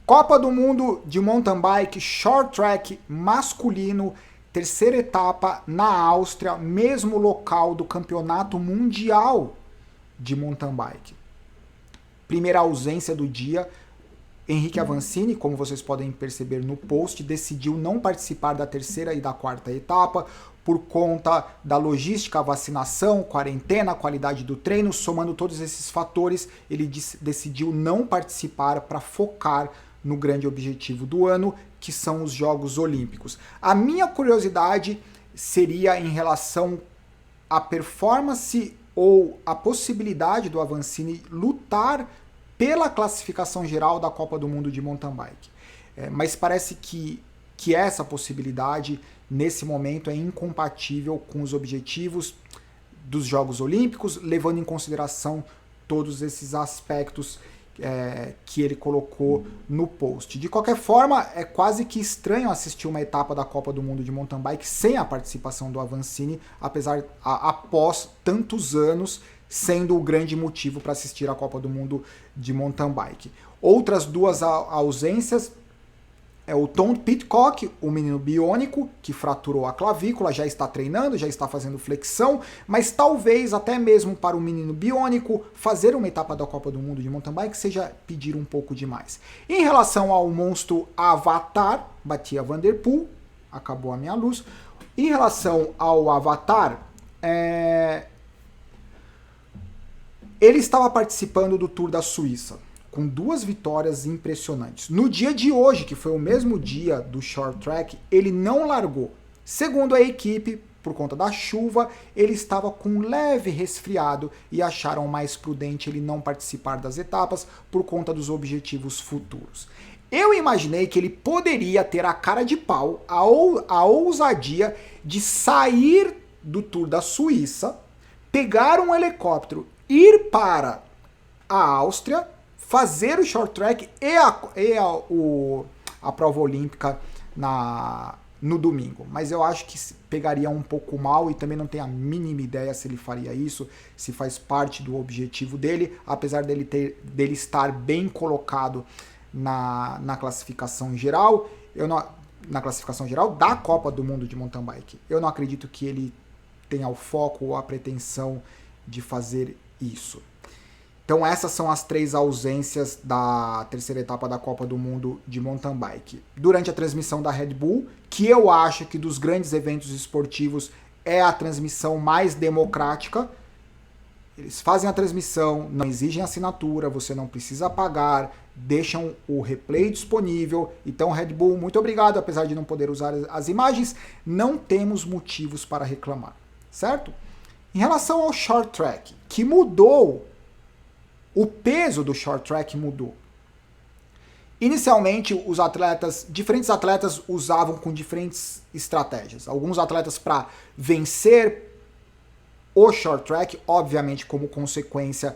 Copa do Mundo de Mountain Bike Short Track masculino, terceira etapa na Áustria, mesmo local do Campeonato Mundial de Mountain Bike. Primeira ausência do dia, Henrique Avancini, como vocês podem perceber no post, decidiu não participar da terceira e da quarta etapa por conta da logística, vacinação, quarentena, qualidade do treino, somando todos esses fatores, ele decidiu não participar para focar no grande objetivo do ano, que são os Jogos Olímpicos. A minha curiosidade seria em relação à performance ou a possibilidade do Avancini lutar pela classificação geral da Copa do Mundo de Mountain Bike. Mas parece que essa possibilidade, nesse momento, é incompatível com os objetivos dos Jogos Olímpicos, levando em consideração todos esses aspectos que ele colocou no post. De qualquer forma, é quase que estranho assistir uma etapa da Copa do Mundo de Mountain Bike sem a participação do Avancini, após tantos anos sendo o grande motivo para assistir a Copa do Mundo de Mountain Bike. Outras duas ausências é o Tom Pidcock, o menino biônico, que fraturou a clavícula, já está treinando, já está fazendo flexão, mas talvez até mesmo para o menino biônico fazer uma etapa da Copa do Mundo de Mountain Bike seja pedir um pouco demais. Em relação ao monstro Avatar, Mathieu van der Poel, acabou a minha luz. Em relação ao Avatar, ele estava participando do Tour da Suíça, com 2 vitórias impressionantes. No dia de hoje, que foi o mesmo dia do Short Track, ele não largou. Segundo a equipe, por conta da chuva, ele estava com um leve resfriado e acharam mais prudente ele não participar das etapas por conta dos objetivos futuros. Eu imaginei que ele poderia ter a cara de pau, a ousadia de sair do Tour da Suíça, pegar um helicóptero, ir para a Áustria, fazer o short track e a prova olímpica no domingo. Mas eu acho que pegaria um pouco mal e também não tenho a mínima ideia se ele faria isso, se faz parte do objetivo dele, apesar dele estar bem colocado na classificação geral, na classificação geral da Copa do Mundo de Mountain Bike. Eu não acredito que ele tenha o foco ou a pretensão de fazer isso. Então essas são as 3 ausências da terceira etapa da Copa do Mundo de Mountain Bike. Durante a transmissão da Red Bull, que eu acho que dos grandes eventos esportivos é a transmissão mais democrática, eles fazem a transmissão, não exigem assinatura, você não precisa pagar, deixam o replay disponível. Então Red Bull, muito obrigado, apesar de não poder usar as imagens, não temos motivos para reclamar, certo? Em relação ao short track, que mudou, o peso do short track mudou. Inicialmente, diferentes atletas usavam com diferentes estratégias. Alguns atletas para vencer o short track, obviamente como consequência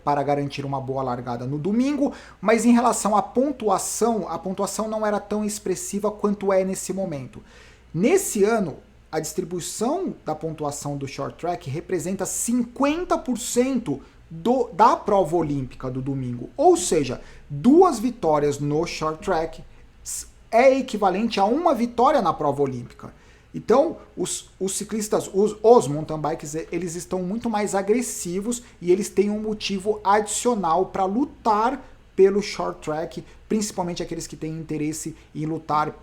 para garantir uma boa largada no domingo, mas em relação à pontuação, a pontuação não era tão expressiva quanto é nesse momento. Nesse ano, a distribuição da pontuação do short track representa 50% da prova olímpica do domingo. Ou seja, 2 vitórias no short track é equivalente a 1 vitória na prova olímpica. Então, os ciclistas, os mountain bikes, eles estão muito mais agressivos e eles têm um motivo adicional para lutar pelo short track, principalmente aqueles que têm interesse em lutar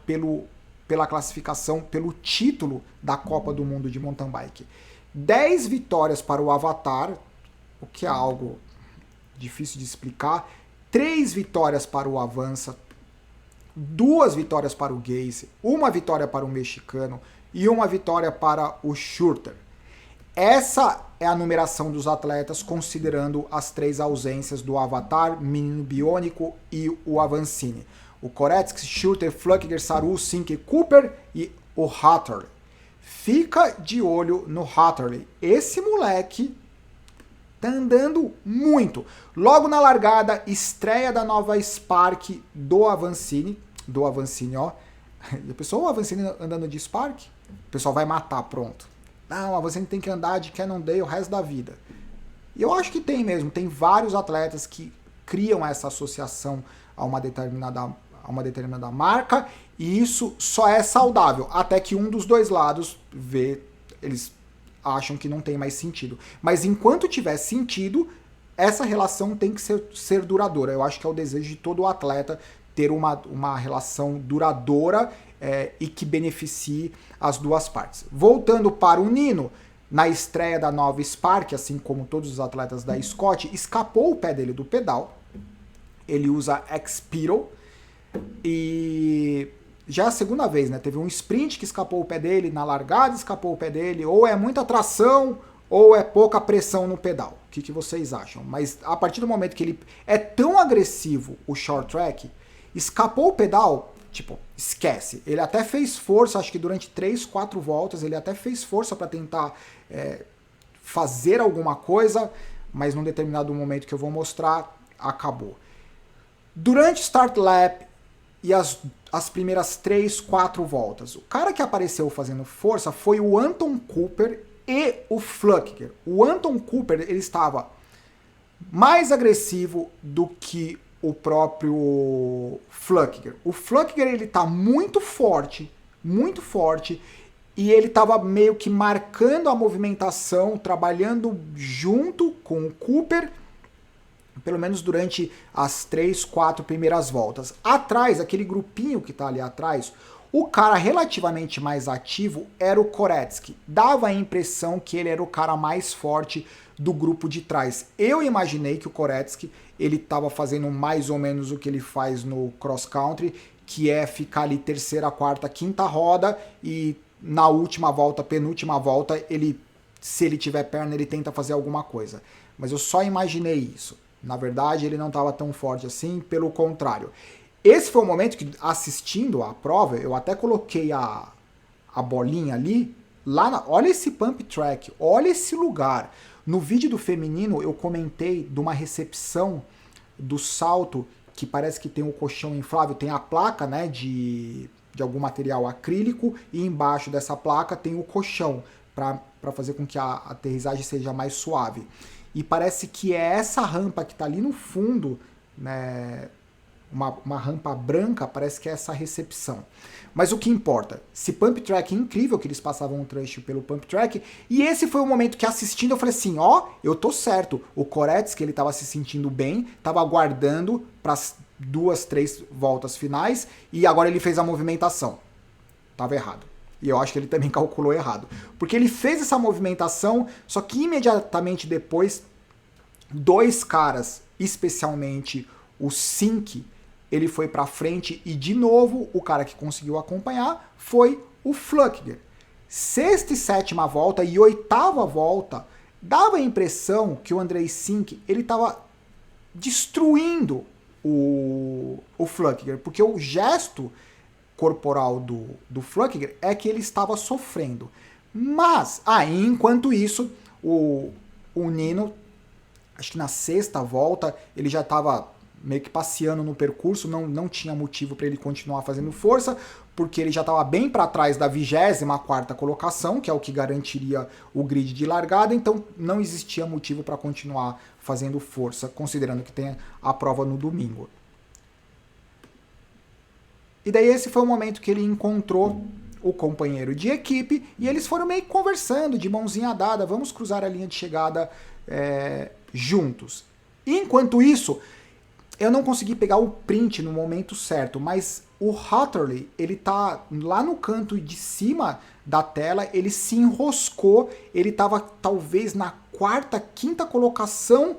pela classificação, pelo título da Copa do Mundo de Mountain Bike. 10 vitórias para o Avatar, o que é algo difícil de explicar. 3 vitórias para o Avança, 2 vitórias para o Geiser, 1 vitória para o mexicano e 1 vitória para o Schurter. Essa é a numeração dos atletas, considerando as 3 ausências do Avatar, menino biônico e o Avancini. O Koretsky, Schurter, Flückiger, Saru, Sinke, Cooper e o Hatterley. Fica de olho no Hatterley. Esse moleque tá andando muito. Logo na largada, estreia da nova Spark do Avancini, ó. E a pessoa, o Avancini andando de Spark, o pessoal vai matar, pronto. Não, o Avancini tem que andar de Cannondale o resto da vida. E eu acho que tem mesmo, tem vários atletas que criam essa associação a uma determinada marca, e isso só é saudável, até que um dos dois lados eles acham que não tem mais sentido. Mas enquanto tiver sentido, essa relação tem que ser duradoura. Eu acho que é o desejo de todo atleta ter uma relação duradoura e que beneficie as duas partes. Voltando para o Nino, na estreia da nova Spark, assim como todos os atletas da Scott, escapou o pé dele do pedal. Ele usa X-Pedal e já é a segunda vez, né? Teve um sprint que escapou o pé dele, na largada escapou o pé dele, ou é muita tração ou é pouca pressão no pedal. O que vocês acham? Mas a partir do momento que ele é tão agressivo, o short track, escapou o pedal, tipo, esquece. Ele até fez força, acho que durante 3, 4 voltas, ele até fez força para tentar fazer alguma coisa, mas num determinado momento que eu vou mostrar, acabou. Durante o start lap e as primeiras 3, 4 voltas, o cara que apareceu fazendo força foi o Anton Cooper e o Flückiger. O Anton Cooper, ele estava mais agressivo do que o próprio Flückiger. O Flückiger, ele tá muito forte, e ele estava meio que marcando a movimentação, trabalhando junto com o Cooper, pelo menos durante as 3, 4 primeiras voltas. Atrás, aquele grupinho que está ali atrás, o cara relativamente mais ativo era o Koretsky. Dava a impressão que ele era o cara mais forte do grupo de trás. Eu imaginei que o Koretsky, ele estava fazendo mais ou menos o que ele faz no cross country, que é ficar ali terceira, quarta, quinta roda e na última volta, penúltima volta, se ele tiver perna, ele tenta fazer alguma coisa. Mas eu só imaginei isso. Na verdade, ele não estava tão forte assim, pelo contrário. Esse foi o momento que, assistindo a prova, eu até coloquei a bolinha ali, olha esse pump track, olha esse lugar. No vídeo do feminino, eu comentei de uma recepção do salto, que parece que tem um colchão inflável, tem a placa, né, de algum material acrílico, e embaixo dessa placa tem o colchão, para fazer com que a aterrissagem seja mais suave. E parece que é essa rampa que está ali no fundo, né, uma rampa branca, parece que é essa recepção. Mas o que importa, esse pump track incrível, que eles passavam um trecho pelo pump track, e esse foi o momento que, assistindo, eu falei assim, eu tô certo, o Koretsky, ele estava se sentindo bem, estava aguardando para as 2, 3 voltas finais, e agora ele fez a movimentação. Tava errado. E eu acho que ele também calculou errado. Porque ele fez essa movimentação, só que imediatamente depois, 2 caras, especialmente o Sink, ele foi para frente e, de novo, o cara que conseguiu acompanhar foi o Flückiger. 6ª e 7ª volta e 8ª volta, dava a impressão que o Andrei Sink, ele estava destruindo o Flückiger, porque o gesto corporal do Flückiger é que ele estava sofrendo. Mas, enquanto isso, o Nino, acho que na 6ª volta, ele já estava meio que passeando no percurso, não tinha motivo para ele continuar fazendo força, porque ele já estava bem para trás da 24ª colocação, que é o que garantiria o grid de largada, então não existia motivo para continuar fazendo força, considerando que tem a prova no domingo. E daí esse foi o momento que ele encontrou o companheiro de equipe, e eles foram meio que conversando, de mãozinha dada, vamos cruzar a linha de chegada juntos. Enquanto isso, eu não consegui pegar o print no momento certo, mas o Hatterley, ele tá lá no canto de cima da tela, ele se enroscou, ele estava talvez na 4ª, 5ª colocação,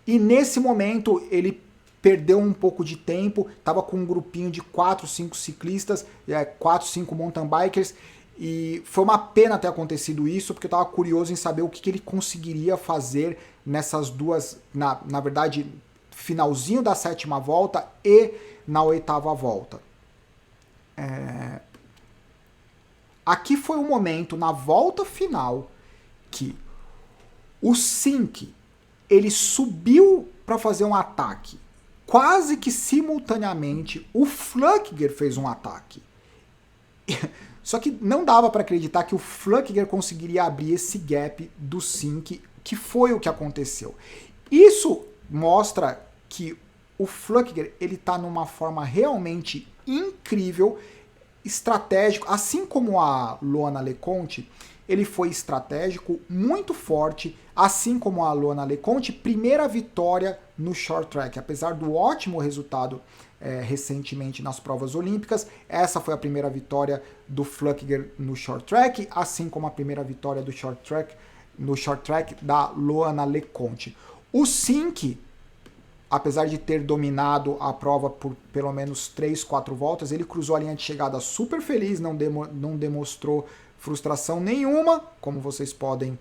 e nesse momento ele perdeu um pouco de tempo, estava com um grupinho de 4, 5 ciclistas, 4, 5 mountain bikers, e foi uma pena ter acontecido isso, porque eu estava curioso em saber o que ele conseguiria fazer nessas duas, na verdade, finalzinho da 7ª volta e na 8ª volta. Aqui foi o momento, na volta final, que o Sink, ele subiu para fazer um ataque. Quase que simultaneamente, o Flückiger fez um ataque. Só que não dava para acreditar que o Flückiger conseguiria abrir esse gap do Sink, que foi o que aconteceu. Isso mostra que o Flückiger, ele tá numa forma realmente incrível, estratégico, assim como a Luana Leconte, ele foi estratégico, muito forte, assim como a Luana Leconte, primeira vitória no short track, apesar do ótimo resultado recentemente nas provas olímpicas, essa foi a primeira vitória do Flückiger no short track, assim como a primeira vitória do short track no short track da Luana Leconte. O Sink, apesar de ter dominado a prova por pelo menos 3, 4 voltas, ele cruzou a linha de chegada super feliz, não demonstrou frustração nenhuma, como vocês podem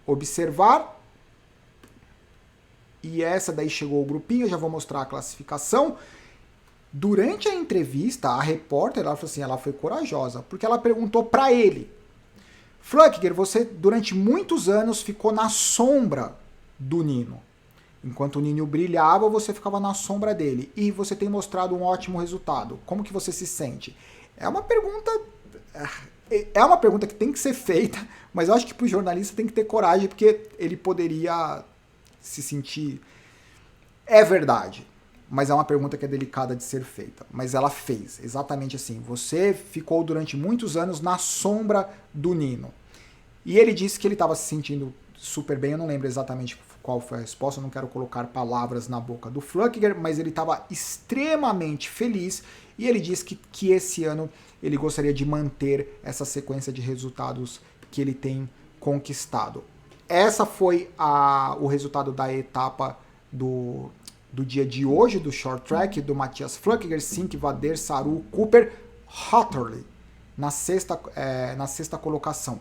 observar. E essa daí chegou o grupinho, eu já vou mostrar a classificação. Durante a entrevista, a repórter, ela falou assim, ela foi corajosa, porque ela perguntou para ele: Flückiger, você durante muitos anos ficou na sombra do Nino. Enquanto o Nino brilhava, você ficava na sombra dele. E você tem mostrado um ótimo resultado. Como que você se sente? É uma pergunta que tem que ser feita, mas eu acho que para o jornalista tem que ter coragem, porque ele poderia se sentir... É verdade, mas é uma pergunta que é delicada de ser feita. Mas ela fez, exatamente assim. Você ficou durante muitos anos na sombra do Nino. E ele disse que ele estava se sentindo super bem, eu não lembro exatamente qual foi a resposta, eu não quero colocar palavras na boca do Flückiger, mas ele estava extremamente feliz e ele disse que esse ano ele gostaria de manter essa sequência de resultados que ele tem conquistado. Essa foi o resultado da etapa do dia de hoje, do short track, do Matthias Flückiger, Sink, Wader, Saru, Cooper, Hatterley, na sexta colocação.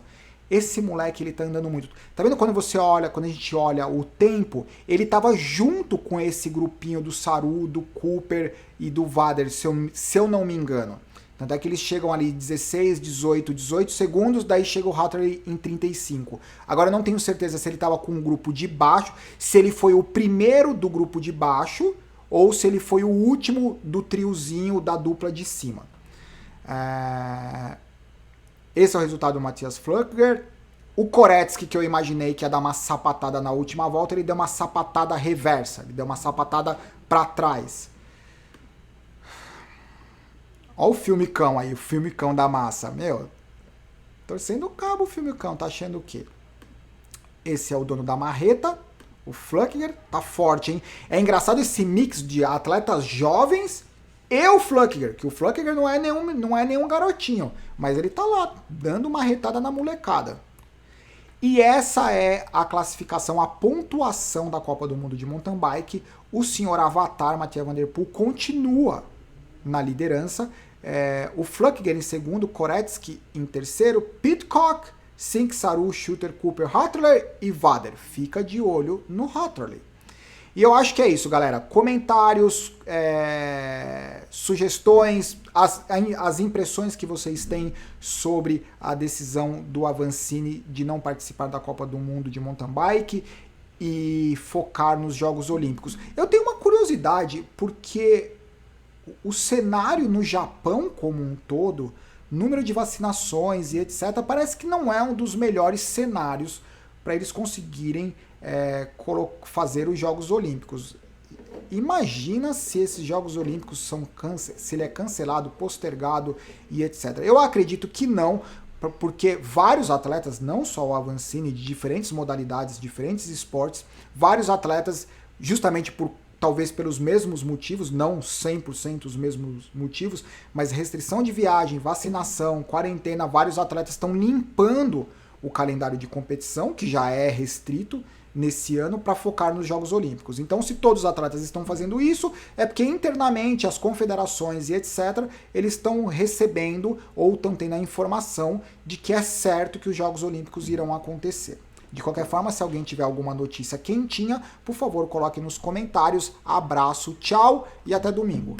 Esse moleque, ele tá andando muito. Tá vendo quando a gente olha o tempo, ele tava junto com esse grupinho do Saru, do Cooper e do Wader, se eu não me engano. Tanto é que eles chegam ali 16, 18 segundos, daí chega o Hatterley em 35. Agora eu não tenho certeza se ele tava com o grupo de baixo, se ele foi o primeiro do grupo de baixo, ou se ele foi o último do triozinho da dupla de cima. Esse é o resultado do Matthias Flückiger. O Koretsky, que eu imaginei que ia dar uma sapatada na última volta, ele deu uma sapatada reversa, ele deu uma sapatada para trás. Olha o filmicão aí, o filmicão da massa. Meu, torcendo o cabo o filmicão, tá achando o quê? Esse é o dono da marreta, o Flückiger, tá forte, hein? É engraçado esse mix de atletas jovens e o Flückiger, que o Flückiger não é nenhum garotinho, mas ele tá lá, dando uma retada na molecada. E essa é a classificação, a pontuação da Copa do Mundo de Mountain Bike. O senhor Avatar, Mathieu van der Poel, continua na liderança. O Flückiger em segundo, Koretsky em terceiro, Pidcock, Sink, Saru, Schutter, Cooper, Hatterley e Wader. Fica de olho no Hatterley. E eu acho que é isso, galera. Comentários, sugestões, as impressões que vocês têm sobre a decisão do Avancini de não participar da Copa do Mundo de Mountain Bike e focar nos Jogos Olímpicos. Eu tenho uma curiosidade, porque o cenário no Japão como um todo, número de vacinações e etc., parece que não é um dos melhores cenários para eles conseguirem fazer os Jogos Olímpicos. Imagina se esses Jogos Olímpicos se ele é cancelado, postergado e etc. Eu acredito que não, porque vários atletas, não só o Avancini, de diferentes modalidades, diferentes esportes, vários atletas, justamente talvez pelos mesmos motivos, não 100% os mesmos motivos, mas restrição de viagem, vacinação, quarentena, vários atletas estão limpando o calendário de competição, que já é restrito nesse ano, para focar nos Jogos Olímpicos. Então, se todos os atletas estão fazendo isso, é porque internamente as confederações e etc., eles estão recebendo ou estão tendo a informação de que é certo que os Jogos Olímpicos irão acontecer. De qualquer forma, se alguém tiver alguma notícia quentinha, por favor, coloque nos comentários. Abraço, tchau e até domingo.